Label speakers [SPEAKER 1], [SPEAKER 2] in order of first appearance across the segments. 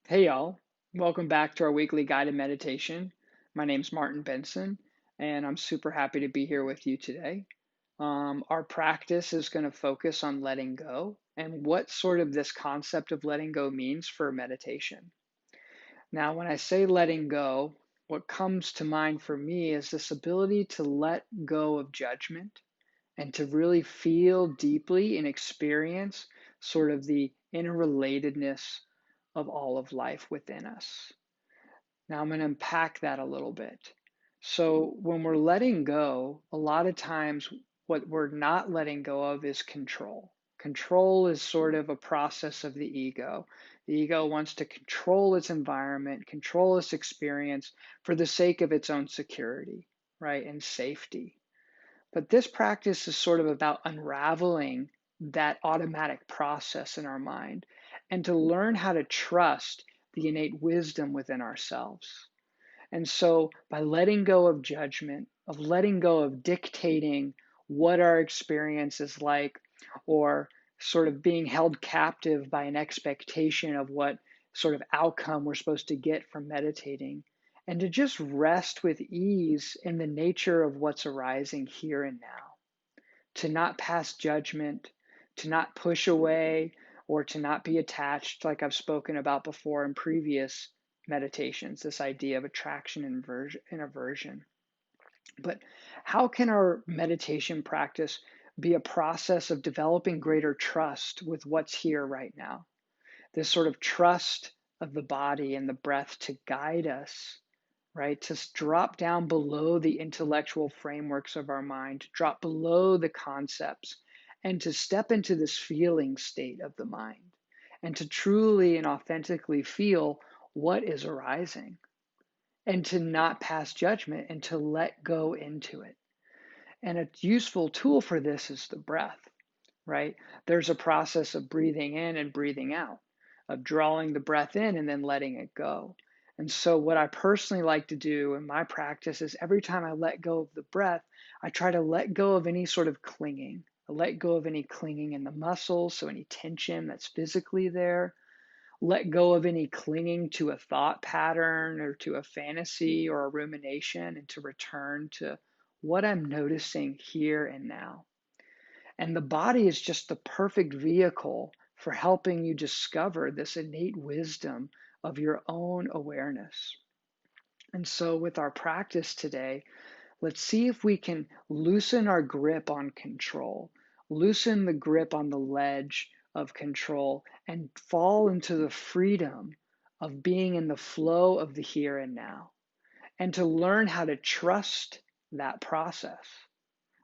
[SPEAKER 1] Hey y'all, welcome back to our weekly guided meditation. My name's Martin Benson, and I'm super happy to be here with you today. Our practice is going to focus on letting go and what sort of this concept of letting go means for meditation. Now, when I say letting go, what comes to mind for me is this ability to let go of judgment and to really feel deeply and experience sort of the interrelatedness of all of life within us. Now, I'm going to unpack that a little bit. So, when we're letting go, a lot of times what we're not letting go of is control. Control is sort of a process of the ego. The ego wants to control its environment, control its experience for the sake of its own security, right, and safety. But this practice is sort of about unraveling that automatic process in our mind and to learn how to trust the innate wisdom within ourselves. And so, by letting go of judgment, of letting go of dictating what our experience is like, or sort of being held captive by an expectation of what sort of outcome we're supposed to get from meditating, and to just rest with ease in the nature of what's arising here and now, to not pass judgment, to not push away, or to not be attached, like I've spoken about before in previous meditations, this idea of attraction and aversion. But how can our meditation practice be a process of developing greater trust with what's here right now? This sort of trust of the body and the breath to guide us, right? To drop down below the intellectual frameworks of our mind, to drop below the concepts, and to step into this feeling state of the mind, and to truly and authentically feel what is arising, and to not pass judgment and to let go into it. And a useful tool for this is the breath, right? There's a process of breathing in and breathing out, of drawing the breath in and then letting it go. And so, what I personally like to do in my practice is every time I let go of the breath, I try to let go of any sort of clinging. I let go of any clinging in the muscles, so any tension that's physically there. Let go of any clinging to a thought pattern or to a fantasy or a rumination, and to return to what I'm noticing here and now. And the body is just the perfect vehicle for helping you discover this innate wisdom of your own awareness. And so, with our practice today, let's see if we can loosen our grip on control, loosen the grip on the ledge of control, and fall into the freedom of being in the flow of the here and now, and to learn how to trust that process.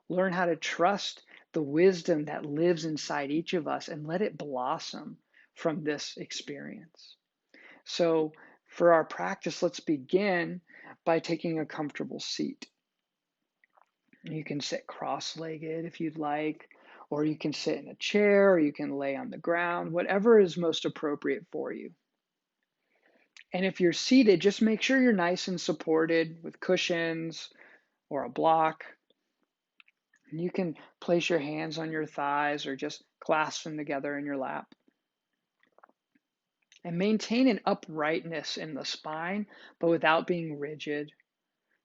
[SPEAKER 1] Learn how to trust the wisdom that lives inside each of us and let it blossom from this experience. So, for our practice, let's begin by taking a comfortable seat. You can sit cross legged if you'd like, or you can sit in a chair, or you can lay on the ground, whatever is most appropriate for you. And if you're seated, just make sure you're nice and supported with cushions or a block. And you can place your hands on your thighs or just clasp them together in your lap. And maintain an uprightness in the spine, but without being rigid.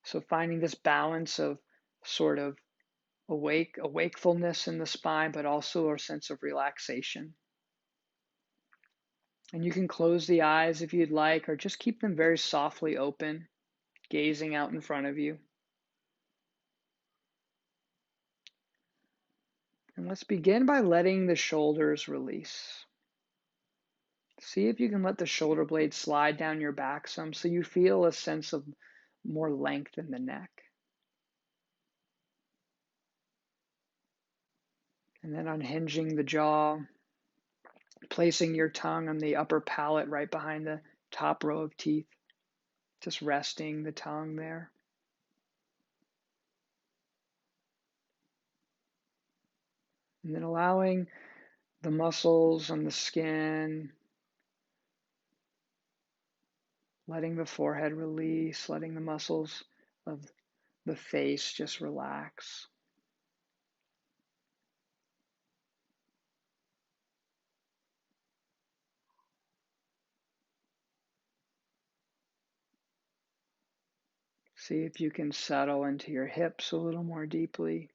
[SPEAKER 1] So finding this balance of sort of a wakefulness in the spine, but also a sense of relaxation. And you can close the eyes if you'd like, or just keep them very softly open, gazing out in front of you. And let's begin by letting the shoulders release. See if you can let the shoulder blades slide down your back some so you feel a sense of more length in the neck. And then unhinging the jaw, placing your tongue on the upper palate right behind the top row of teeth, just resting the tongue there. And then allowing the muscles and the skin, letting the forehead release, letting the muscles of the face just relax. See if you can settle into your hips a little more deeply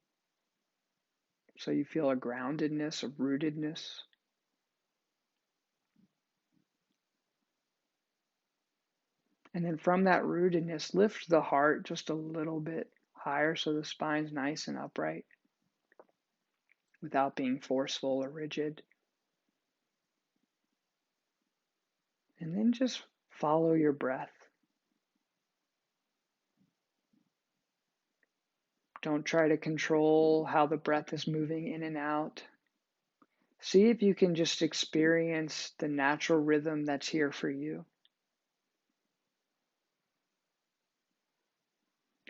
[SPEAKER 1] so you feel a groundedness, a rootedness. And then from that rootedness, lift the heart just a little bit higher so the spine's nice and upright without being forceful or rigid. And then just follow your breath. Don't try to control how the breath is moving in and out. See if you can just experience the natural rhythm that's here for you.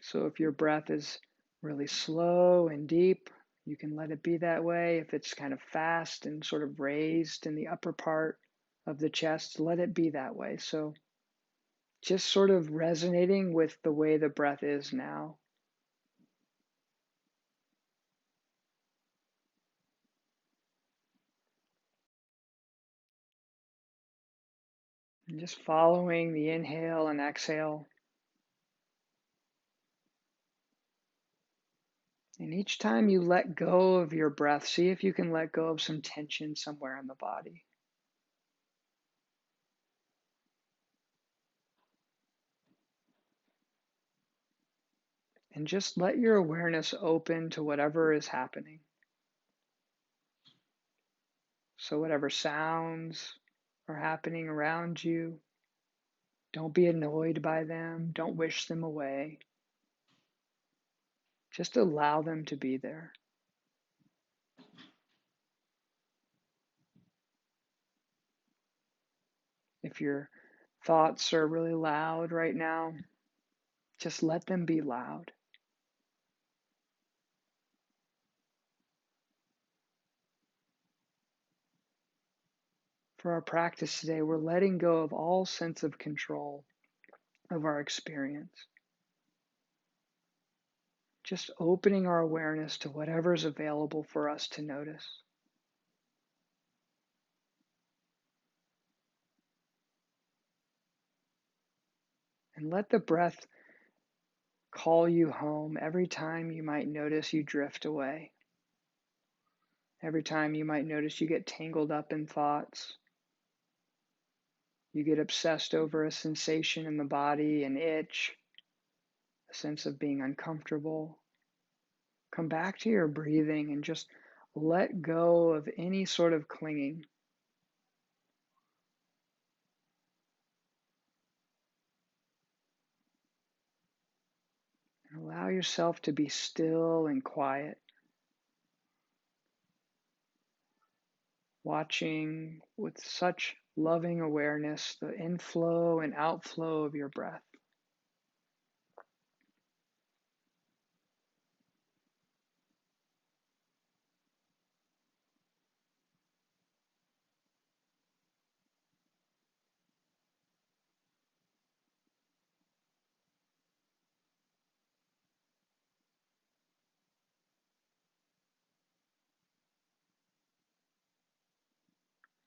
[SPEAKER 1] So if your breath is really slow and deep, you can let it be that way. If it's kind of fast and sort of raised in the upper part of the chest, let it be that way. So just sort of resonating with the way the breath is now. And just following the inhale and exhale. And each time you let go of your breath, see if you can let go of some tension somewhere in the body. And just let your awareness open to whatever is happening. So, whatever sounds are happening around you, don't be annoyed by them, don't wish them away. Just allow them to be there. If your thoughts are really loud right now, just let them be loud. For our practice today, we're letting go of all sense of control of our experience. Just opening our awareness to whatever is available for us to notice. And let the breath call you home every time you might notice you drift away. Every time you might notice you get tangled up in thoughts. You get obsessed over a sensation in the body, an itch, a sense of being uncomfortable. Come back to your breathing and just let go of any sort of clinging. And allow yourself to be still and quiet, watching with such loving awareness the inflow and outflow of your breath.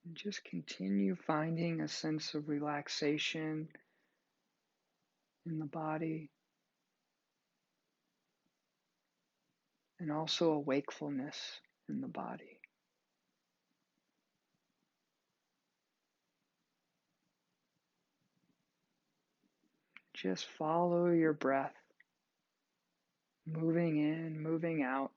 [SPEAKER 1] And just continue finding a sense of relaxation in the body and also a wakefulness in the body. Just follow your breath, moving in, moving out.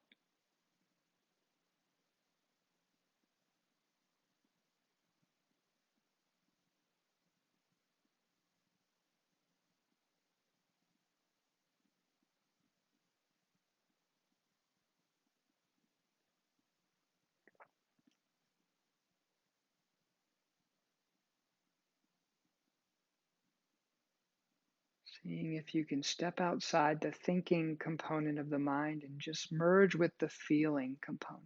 [SPEAKER 1] Seeing if you can step outside the thinking component of the mind and just merge with the feeling component.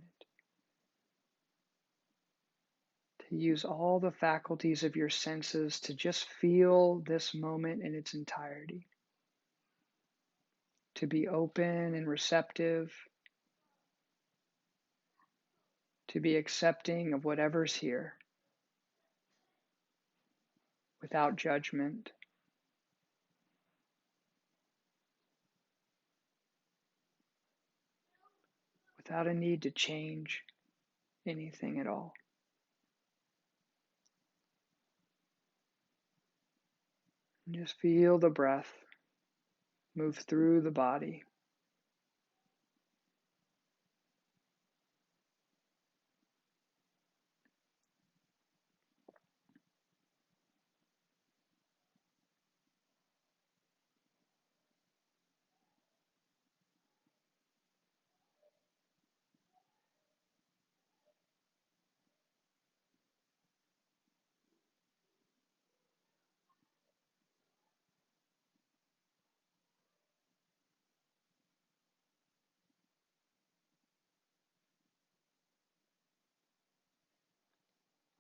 [SPEAKER 1] To use all the faculties of your senses to just feel this moment in its entirety. To be open and receptive. To be accepting of whatever's here without judgment. without a need to change anything at all. And just feel the breath move through the body.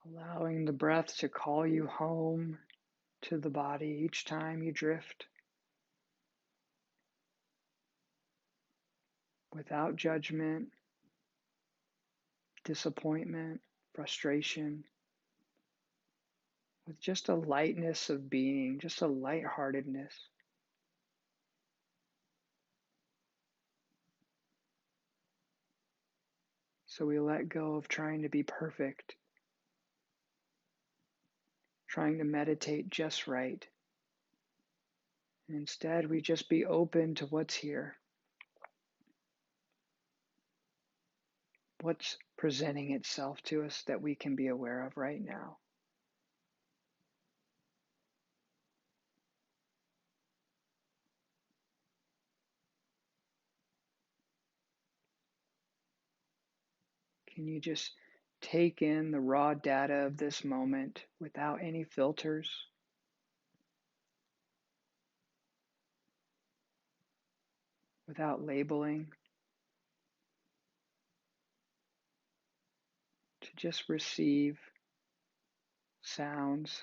[SPEAKER 1] Allowing the breath to call you home to the body each time you drift without judgment, disappointment, frustration, with just a lightness of being, just a lightheartedness. So we let go of trying to be perfect, trying to meditate just right. And instead, we just be open to what's here, what's presenting itself to us that we can be aware of right now. Can you just take in the raw data of this moment without any filters? Without labeling, to just receive sounds,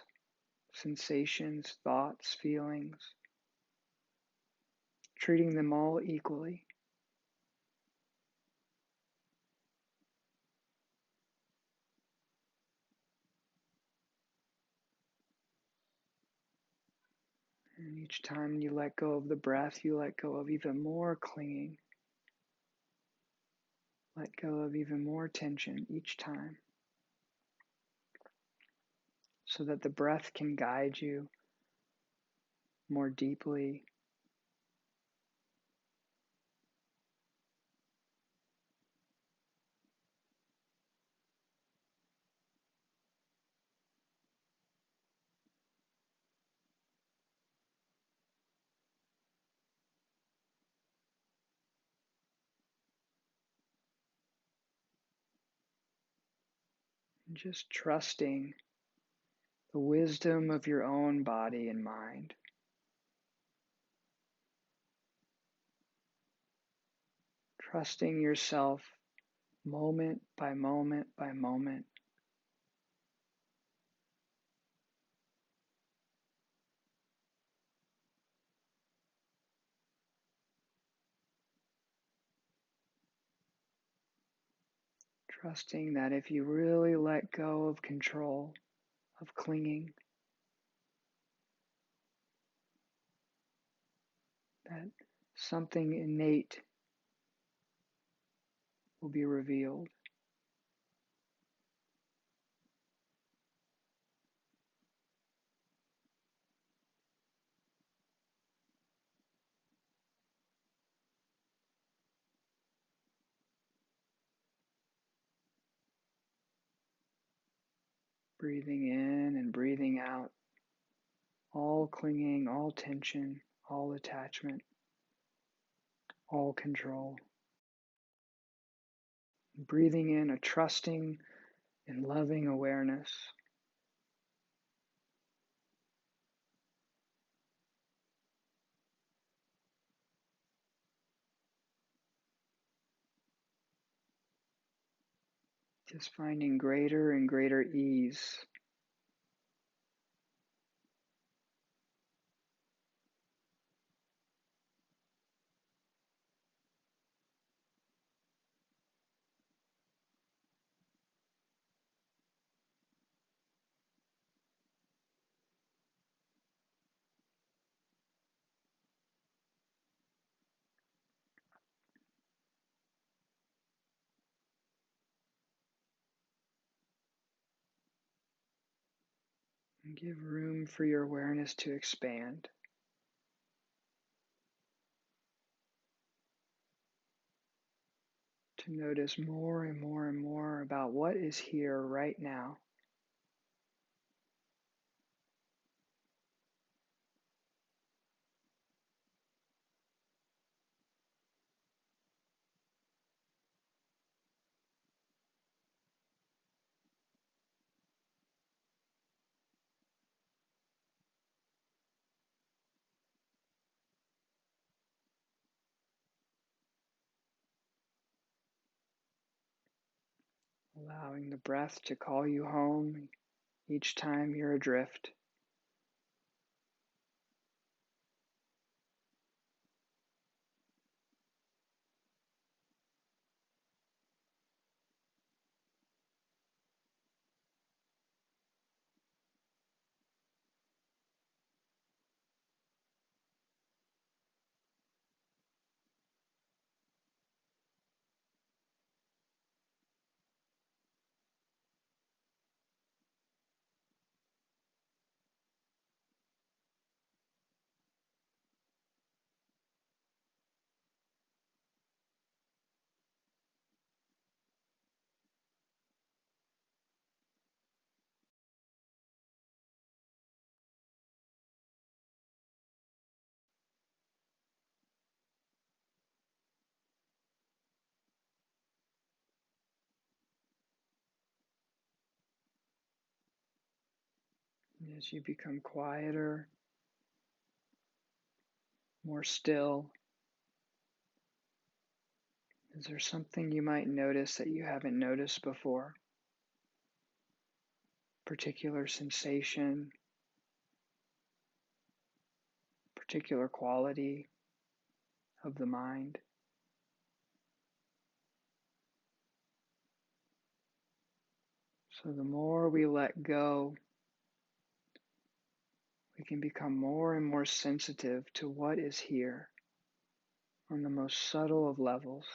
[SPEAKER 1] sensations, thoughts, feelings, treating them all equally. And each time you let go of the breath, you let go of even more clinging. Let go of even more tension each time, so that the breath can guide you more deeply. And just trusting the wisdom of your own body and mind. Trusting yourself moment by moment by moment. Trusting that if you really let go of control, of clinging, that something innate will be revealed. Breathing in and breathing out, all clinging, all tension, all attachment, all control. Breathing in a trusting and loving awareness. Just finding greater and greater ease. And give room for your awareness to expand. To notice more and more and more about what is here right now. Allowing the breath to call you home each time you're adrift. And as you become quieter, more still, is there something you might notice that you haven't noticed before? Particular sensation, particular quality of the mind? So the more we let go, we can become more and more sensitive to what is here on the most subtle of levels.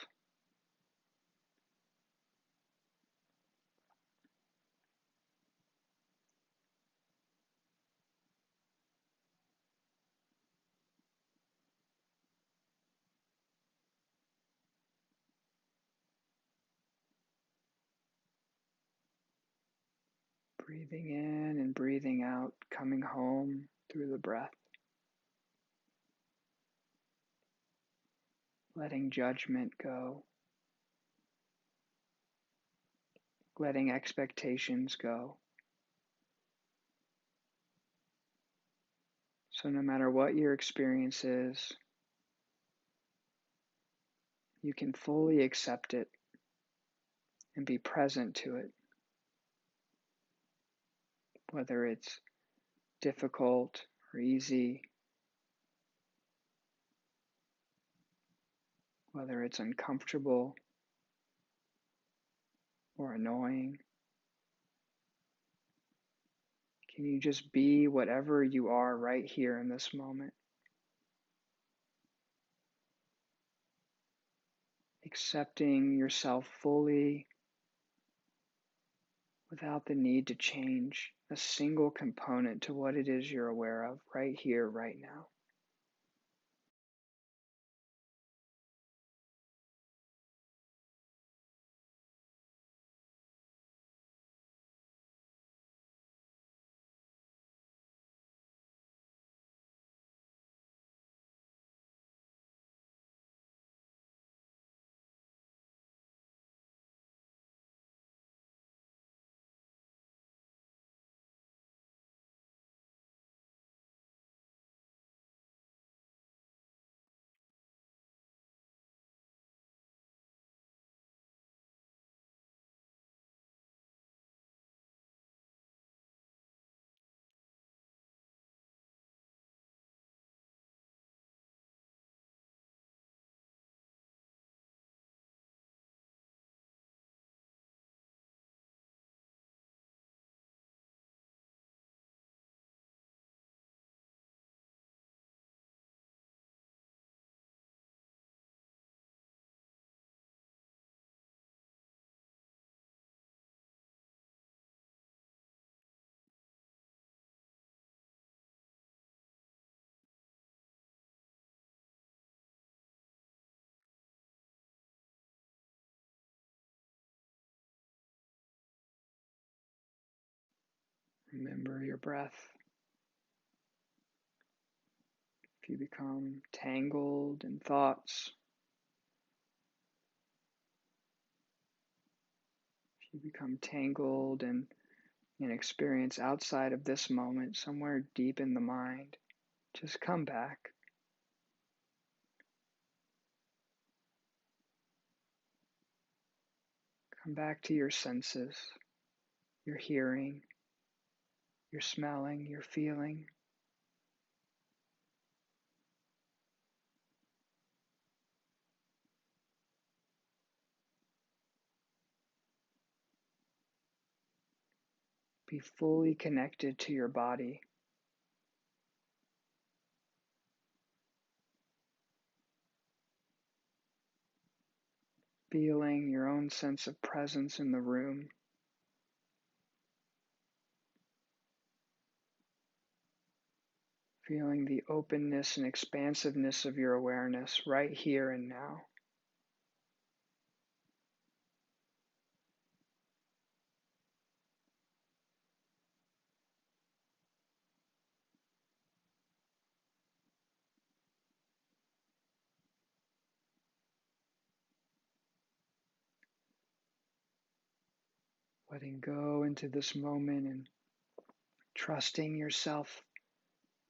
[SPEAKER 1] Breathing in and breathing out, coming home through the breath. Letting judgment go. Letting expectations go. So no matter what your experience is, you can fully accept it and be present to it. Whether it's difficult or easy, whether it's uncomfortable or annoying. Can you just be whatever you are right here in this moment? Accepting yourself fully without the need to change a single component to what it is you're aware of right here, right now. Remember your breath. If you become tangled in thoughts, if you become tangled in an experience outside of this moment, somewhere deep in the mind, just come back. Come back to your senses, your hearing, your smelling, your feeling. Be fully connected to your body. Feeling your own sense of presence in the room. Feeling the openness and expansiveness of your awareness right here and now. Letting go into this moment and trusting yourself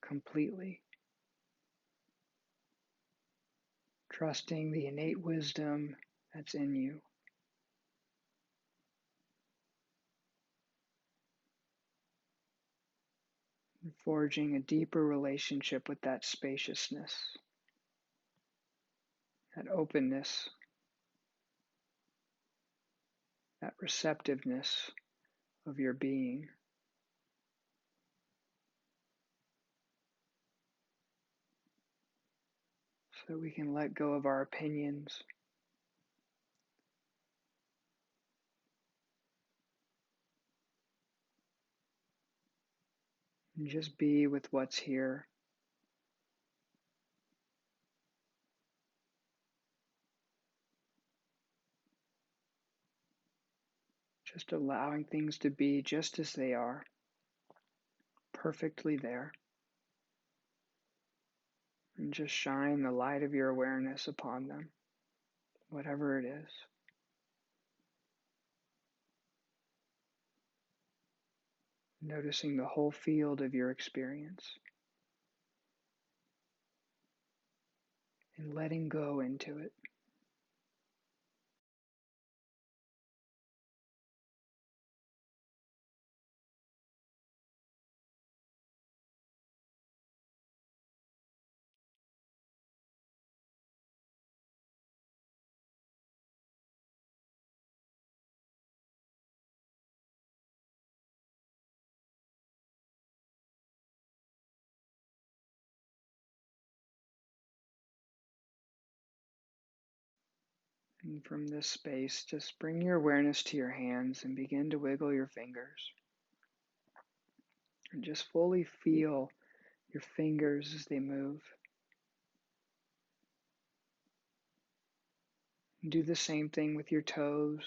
[SPEAKER 1] completely. Trusting the innate wisdom that's in you. And forging a deeper relationship with that spaciousness, that openness, that receptiveness of your being. So that we can let go of our opinions. And just be with what's here. Just allowing things to be just as they are, perfectly there. And just shine the light of your awareness upon them, whatever it is. Noticing the whole field of your experience. And letting go into it. And from this space, just bring your awareness to your hands and begin to wiggle your fingers. And just fully feel your fingers as they move. And do the same thing with your toes.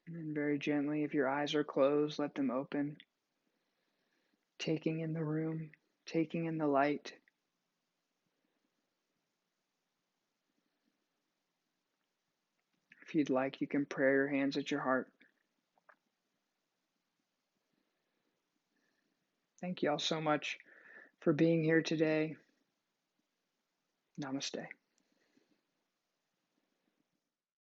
[SPEAKER 1] And then very gently, if your eyes are closed, let them open. Taking in the room, taking in the light. If you'd like, you can pray your hands at your heart. Thank you all so much for being here today. Namaste.